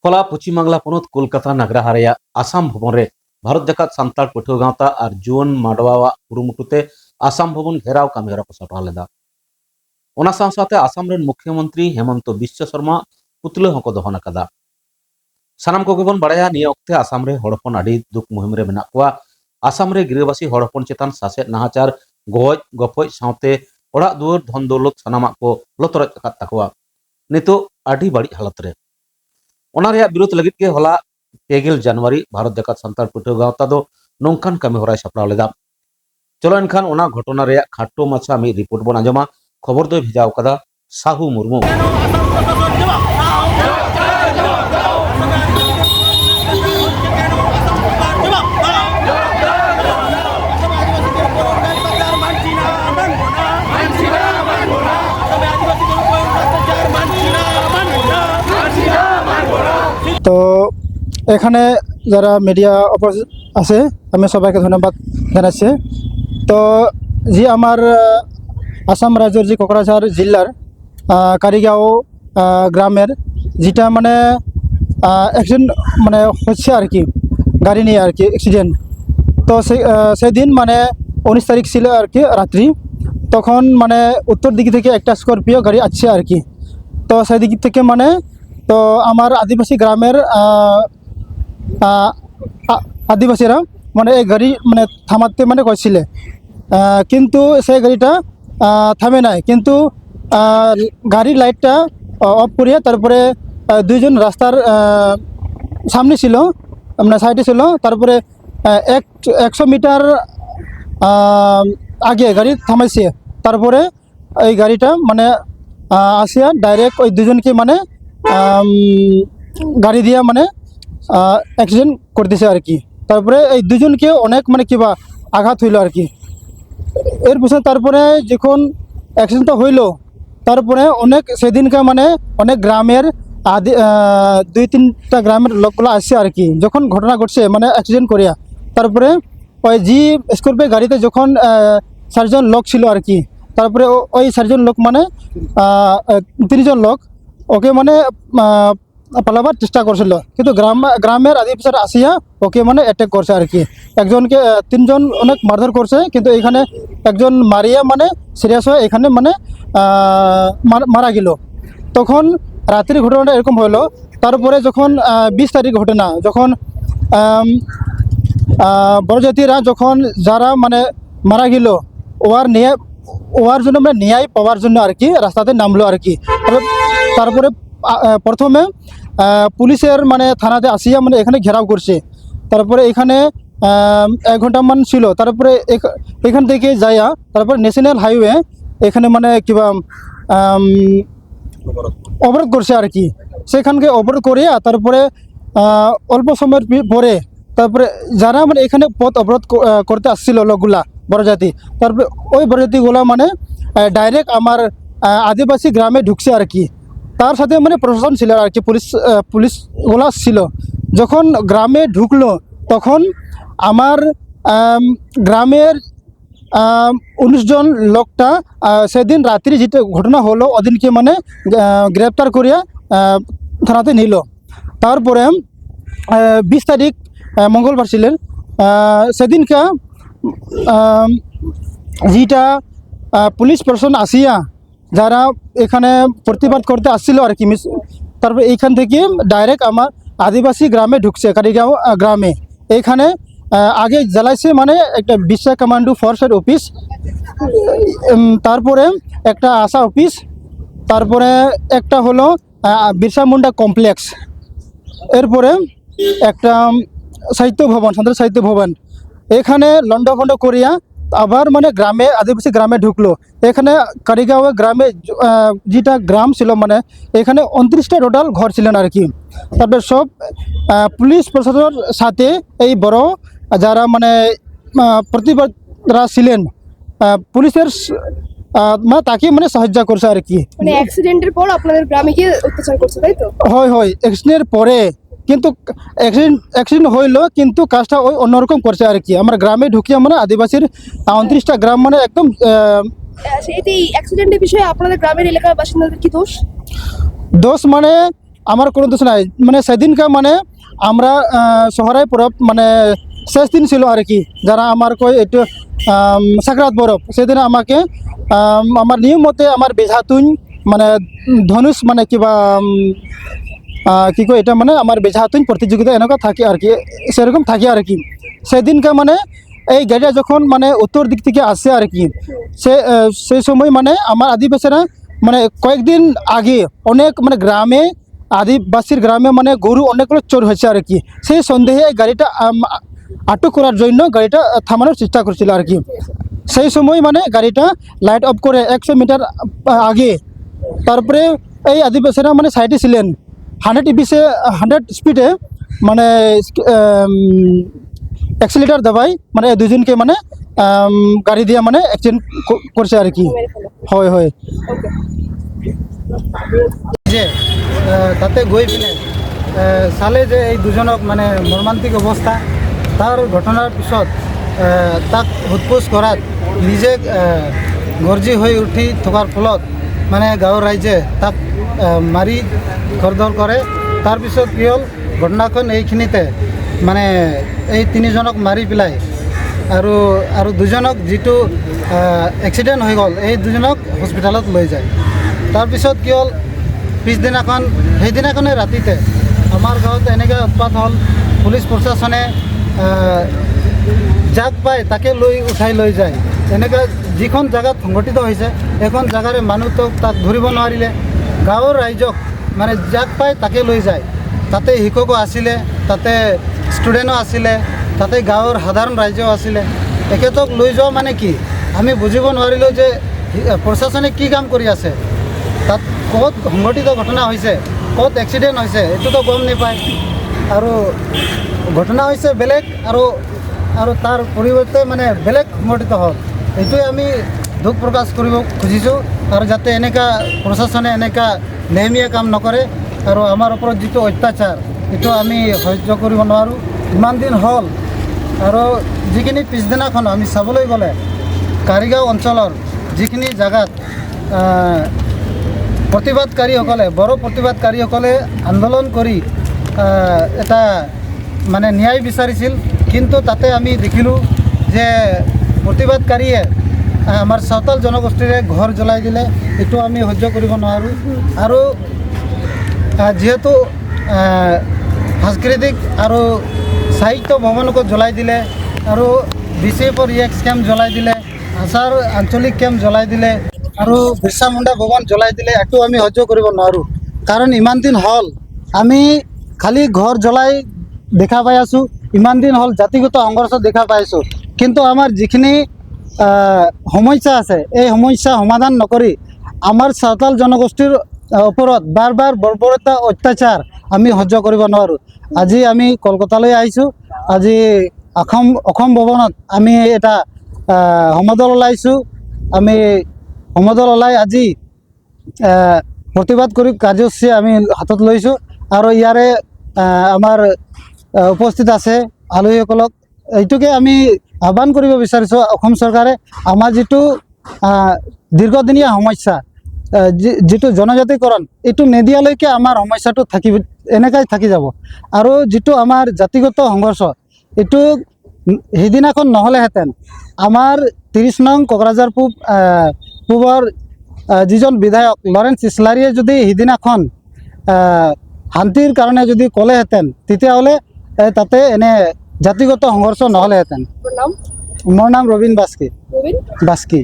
হলা পশ্চিম বাংলা পনত কলকাতা নাগরাহারিয়া আসাম ভবন রে ভারত জাকাত সান্তাল পাঠুয়া গাঁওতা আর জুয়ান মাডওয়া কুরুমুটুতে আসাম ভবন ঘেরাও কামিহরা को सफल लेदा ओना साथ आसाम रेन मुख्यमंत्री हेमंत बिश्व शर्मा पुतले हको दहन कदा सानाम को गेबन बाड़ाया निया वक्ते आसाम रे हड़पन आडी दुख मुहिम रे मेना कुआ आसाम रे गिरिबासी हड़पन चेतान सासेत नाहाचार गज गपज साथे ओड़ा दुआर धन दौलत सानामा को लतरज अकात ताकुआ नितो आडी बाड़ी हालत रे ओना रेया विरोध लगित के हला 30 जनवरी भारत जाकात सान्ताल पाठुआ गाँवता दो नोंकान कामी हराय सापड़ाव लेदा चलो एनखान ओना घटना रेया खाटो माछा मी रिपोर्ट बन आंजमा खबर दो भेजाव कदा साहू मुर्मू তো এখানে যারা মিডিয়া আছে আমি সবাইকে ধন্যবাদ জানাচ্ছি। তো যে আমার আসাম রাজ্যের যে কোকরাঝার জেলার কারিগাঁও গ্রামের যেটা মানে অ্যাক্সিডেন্ট মানে হচ্ছে আর কি, গাড়ি নিয়ে আর কি অ্যাক্সিডেন্ট। তো সেদিন মানে 19 তারিখ ছিল আর কি রাত্রি, তখন মানে উত্তর দিক থেকে একটা স্করপিও গাড়ি আসছে আর কি। তো সেই দিক থেকে মানে তো আমার আদিবাসী গ্রামের আদিবাসীরা মানে এই গাড়ি মানে থামাতে মানে কইছিলে, কিন্তু সেই গাড়িটা থামে নাই। কিন্তু গাড়ির লাইটটা অফ করিয়া তারপরে দুইজন রাস্তার সামনে ছিল, মানে সাইডে ছিল। তারপরে 100 মিটার আগে গাড়ি থামাইছে। তারপরে এই গাড়িটা মানে আসিয়া ডাইরেক্ট ওই দুজনকে মানে গাড়ি দিয়া মানে অ্যাক্সিডেন্ট করে দিছে আর কি। তারপরে এই দুজনকে অনেক মানে কিবা আঘাত হইল আর কি। এর পিছনে তারপরে যখন অ্যাক্সিডেন্টটা হইল তারপরে অনেক সেদিনকে মানে অনেক গ্রামের 2-3টা গ্রামের লোকগুলো আসছে আর কি। যখন ঘটনা ঘটছে মানে অ্যাক্সিডেন্ট করিয়া তারপরে ওই জি স্করপিও গাড়িতে যখন 4 জন লোক ছিল আর কি। তারপরে ওই 4 জন লোক মানে 3 জন লোক ওকে মানে পালাবার চেষ্টা করছিল, কিন্তু গ্রামের আদিবাসীরা আসিয়া ওকে মানে অ্যাটাক করছে আর কি। একজনকে 3 জন অনেক মারধর করছে, কিন্তু এখানে একজন মারিয়া মানে সিরিয়াস হয়ে এখানে মানে মারা গেল। তখন রাত্রি ঘটনাটা এরকম হলো। তারপরে যখন 20 তারিখ ঘটনা, যখন বড়জাতিরা যখন যারা মানে মারা গেল ওয়ার জন্য মানে ন্যায় পাওয়ার জন্য আর কি রাস্তাতে নামলো আর কি। তারপরে প্রথমে পুলিশের মানে থানাতে আসিয়া মানে এখানে ঘেরাও করছে। তারপরে এখানে 1 ঘন্টা মান ছিল। তারপরে এখান থেকে যাইয়া তারপরে ন্যাশনাল হাইওয়ে এখানে মানে কিবা অবরোধ করছে আর কি। সেখানকে অবরোধ করিয়া তারপরে অল্প সময়ের পরে তারপরে যারা মানে এখানে পথ অবরোধ করতে আসছিল লোকগুলা বড়জাতি, তারপরে ওই বড়জাতিগুলা মানে ডাইরেক্ট আমার আদিবাসী গ্রামে ঢুকছে আর কি। তার সাথে মানে প্রশাসন ছিল আর কি, পুলিশগুলা ছিল। যখন গ্রামে ঢুকলো তখন আমার গ্রামের 19 জন লোকটা সেদিন রাত্রি যেটা ঘটনা হলো ওদিনকে মানে গ্রেপ্তার করিয়া থানাতে নিল। তারপরে 20 তারিখ মঙ্গলবার ছিলেন, সেদিনকা যেটা পুলিশ প্রশাসন আসিয়া যারা এখানে প্রতিবাদ করতে আসছিল আর কি, তারপরে এইখান থেকে ডাইরেক্ট আমার আদিবাসী গ্রামে ঢুকছে, কারিগাঁও গ্রামে। এইখানে আগে জ্বালাইছে মানে একটা বিশা কমান্ডো ফোর্সের অফিস, তারপরে একটা আশা অফিস, তারপরে একটা হলো বিরসা মুন্ডা কমপ্লেক্স, এরপরে একটা সাহিত্য ভবন, সান্তাল সাহিত্য ভবন। এখানে লন্ডভন্ড করিয়া আবার মানে গ্রামে আদিবাসী গ্রামে ঢুকলো। এখানে কারিগাঁও গ্রামে যেটা গ্রাম ছিল মানে এখানে 29টা টোটাল ঘর ছিলেন আর কি। তারপরে সব পুলিশ প্রশাসনের সাথে এই বড় যারা মানে প্রতিবাদরা ছিলেন পুলিশের মানে তাকে মানে সাহায্য করছে আর কি। মানে অ্যাক্সিডেন্টের পর আপনাদের গ্রামে গিয়ে অত্যাচার করছে, তাই তো? হয় অ্যাক্সিডেন্টের পরে, কিন্তু অ্যাক্সিডেন্ট হইলো কিন্তু কাজটা ওই অন্যরকম করছে আর কি। আমার গ্রামে ঢুকিয়ে মানে আদিবাসীর 29টা গ্রাম মানে একদম এই অ্যাক্সিডেন্টের বিষয়ে আপনাদের গ্রামের এলাকার বাসিন্দাদের কি দোষ? দোষ মানে আমার কোনো দোষ নাই, মানে সেদিনকে মানে আমরা শহরাই পরব মানে শেষ দিন ছিল আর কি, যারা আমার কই একটু সাকরাত বরফ, সেদিন আমাকে আমার নিয়ম মতে আমার বেঝাতুন মানে ধনুষ মানে কিবা কি কয় এটা মানে আমার বেঝাতুন প্রতিযোগিতা এনেকা থাকে আর কি, সেরকম থাকে আর কি। সেদিনকে মানে এই গাড়িটা যখন মানে উত্তর দিক থেকে আসে আর কি, সেই সময় মানে আমার আদিবাসীরা মানে কয়েকদিন আগে অনেক মানে গ্রামে আদিবাসীর গ্রামে মানে গরু অনেকগুলো চোর হয়েছে আর কি, সেই সন্দেহে এই গাড়িটা আটক করার জন্য গাড়িটা থামানোর চেষ্টা করছিল আর কি। সেই সময় মানে গাড়িটা লাইট অফ করে 100 মিটার আগে, তারপরে এই আদিবাসীরা মানে সাইডে ছিলেন 100 স্পিডে মানে অ্যাক্সিলেটার দেবাই মানে দুজনকে মানে গাড়ি দিয়ে মানে অ্যাক্সিডেন্ট করছে আর কি। হয় হয় ওকে। যে তাতে গৈ পিনে চালে যে এই দুজনক মানে মৰ্মান্তিক অৱস্থা, তাৰ ঘটনাৰ পিছত তাক সোধপোছ কৰাত নিজে গৰ্জি হৈ উঠি থকাৰ ফলত মানে গাঁৱৰ ৰাইজে তাক মাৰি ঘৰ-দৰ কৰে। তাৰপিছত কি হ'ল, ঘটনাখন এইখিনিতে মানে এই তিনিজনক মাৰি পেলাই আৰু দুজনক যিটো এক্সিডেণ্ট হৈ গ'ল এই দুজনক হস্পিটেলত লৈ যায়। তাৰপিছত কি হ'ল, পিছদিনাখন সেইদিনাখনে ৰাতিতে আমাৰ গাঁৱত এনেকৈ উৎপাত হ'ল, পুলিচ প্ৰশাসনে যাক পায় তাকে উঠাই লৈ যায়। এনেকৈ যিখন জেগাত সংঘটিত হৈছে সেইখন জেগাৰে মানুহটোক তাক ধৰিব নোৱাৰিলে, গাঁৱৰ ৰাইজক মানে যাক পায় তাকে লৈ যায়। তাতে শিক্ষকো আছিলে, তাতে ষ্টুডেণ্টো আছিলে, তাতে গাঁৱৰ সাধাৰণ ৰাইজও আছিলে। তেখেতক লৈ যোৱা মানে কি আমি বুজিব নোৱাৰিলোঁ যে প্ৰশাসনে কি কাম কৰি আছে, তাত ক'ত সংঘটিত ঘটনা হৈছে, ক'ত এক্সিডেণ্ট হৈছে এইটোতো গম নাপায়, আৰু ঘটনা হৈছে বেলেগ আৰু তাৰ পৰিৱৰ্তে মানে বেলেগ সংঘটিত হ'ল। এইটোৱে আমি দুখ প্ৰকাশ কৰিব খুজিছোঁ, আৰু যাতে এনেকুৱা প্ৰশাসনে এনেকুৱা নেহমীয়া কাম নকৰে, আৰু আমাৰ ওপৰত যিটো অত্যাচাৰ এইটো আমি সহ্য কৰিব নোৱাৰোঁ। ইমান দিন হ'ল, আৰু যিখিনি পিছদিনাখন আমি চাবলৈ গ'লে কাৰিগাঁও অঞ্চলৰ যিখিনি জেগাত প্ৰতিবাদকাৰীসকলে বড়ো প্ৰতিবাদকাৰীসকলে আন্দোলন কৰি এটা মানে ন্যায় বিচাৰিছিল, কিন্তু তাতে আমি দেখিলোঁ যে প্ৰতিবাদকাৰীয়ে আমাৰ চাওতাল জনগোষ্ঠীৰে ঘৰ জ্বলাই দিলে। এইটো আমি সহ্য কৰিব নোৱাৰোঁ, আৰু যিহেতু সাংস্কৃতিক আৰু সাহিত্য ভৱনকো জ্বলাই দিলে, আৰু BCFৰ EX কেম্প জ্বলাই দিলে, আচাৰ আঞ্চলিক কেম্প জ্বলাই দিলে, আৰু বিৰছা মুণ্ডা ভৱন জ্বলাই দিলে। এইটো আমি সহ্য কৰিব নোৱাৰোঁ, কাৰণ ইমান দিন হ'ল আমি খালি ঘৰ জ্বলাই দেখা পাই আছোঁ, ইমান দিন হ'ল জাতিগত সংঘৰ্ষ দেখা পাই আছোঁ, কিন্তু আমাৰ যিখিনি সমস্যা আছে এই সমস্যা সমাধান নকৰি আমাৰ চাওতাল জনগোষ্ঠীৰ ওপৰত বাৰ বাৰ বৰ্বৰতা অত্যাচাৰ আমি সহ্য কৰিব নোৱাৰোঁ। আজি আমি কলকাতালৈ আহিছোঁ, আজি অসম ভৱনত আমি এটা সমদল ওলাইছোঁ। আমি সমদল ওলাই আজি প্ৰতিবাদ কৰি কাৰ্যসূচী আমি হাতত লৈছোঁ, আৰু ইয়াৰে আমাৰ উপস্থিত আছে আলহীসকলক এইটোকে আমি আহ্বান কৰিব বিচাৰিছোঁ, অসম চৰকাৰে আমাৰ যিটো দীৰ্ঘদিনীয়া সমস্যা, যিটো জনজাতিকৰণ এইটো নিদিয়ালৈকে আমাৰ সমস্যাটো এনেকৈ থাকি যাব। আৰু যিটো আমাৰ জাতিগত সংঘৰ্ষ এইটো সেইদিনাখন নহ'লেহেঁতেন আমাৰ 30 নং কোকৰাঝাৰ পূবৰ যিজন বিধায়ক লৰেন্স ইছলাৰীয়ে যদি সেইদিনাখন শান্তিৰ কাৰণে যদি ক'লেহেঁতেন, তেতিয়াহ'লে তাতে এনে জাতিগত সংঘৰ্ষ নহ'লেহেঁতেন। আপনার নাম? মোৰ নাম ৰবীন বাস্কি। রবিন? বাস্কি।